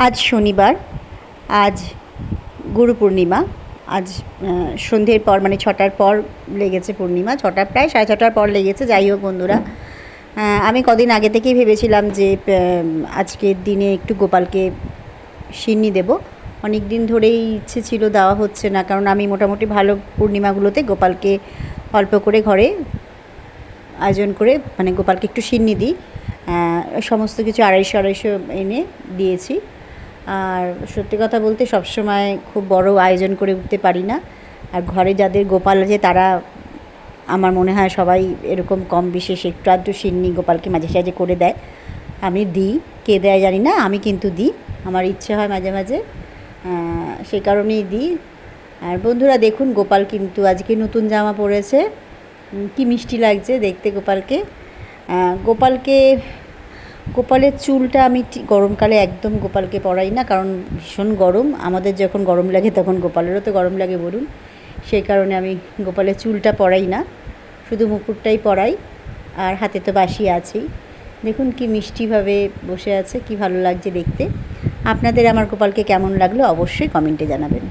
আজ শনিবার, আজ গুরু পূর্ণিমা। আজ সন্ধ্যের পর মানে 6টার পর লেগেছে পূর্ণিমা, 6টা প্রায় 6:30টার পর লেগেছে। যাই হোক বন্ধুরা, আমি কদিন আগে থেকেই ভেবেছিলাম যে আজকের দিনে একটু গোপালকে সিন্নি দেব। অনেক দিন ধরেই ইচ্ছে ছিল, দেওয়া হচ্ছে না, কারণ আমি মোটামুটি ভালো পূর্ণিমাগুলোতে গোপালকে অল্প করে ঘরে আয়োজন করে মানে গোপালকে একটু সিন্নি দিই। সমস্ত কিছু 250-250 এনে দিয়েছি। আর সত্যি কথা বলতে সবসময় খুব বড় আয়োজন করে উঠতে পারি না। আর ঘরে যাদের গোপাল আছে তারা, আমার মনে হয় সবাই এরকম কম বিশেষ একটু আধটু সিন্নি গোপালকে মাঝে সাঝে করে দেয়। আমি দিই, কে দেয় জানি না, আমি কিন্তু দিই। আমার ইচ্ছে হয় মাঝে মাঝে, সেই কারণেই দিই। আর বন্ধুরা দেখুন, গোপাল কিন্তু আজকে নতুন জামা পরেছে। কি মিষ্টি লাগছে দেখতে গোপালকে। গোপালের চুলটা আমি গরমকালে একদম গোপালকে পরাই না, কারণ ভীষণ গরম। আমাদের যখন গরম লাগে তখন গোপালেরও তো গরম লাগে বলুন। সেই কারণে আমি গোপালের চুলটা পরাই না, শুধু মুকুটটাই পরাই। আর হাতে তো বাঁশি আছেই। দেখুন কি মিষ্টিভাবে বসে আছে, কি ভালো লাগছে দেখতে। আপনাদের আমার গোপালকে কেমন লাগলো অবশ্যই কমেন্টে জানাবেন।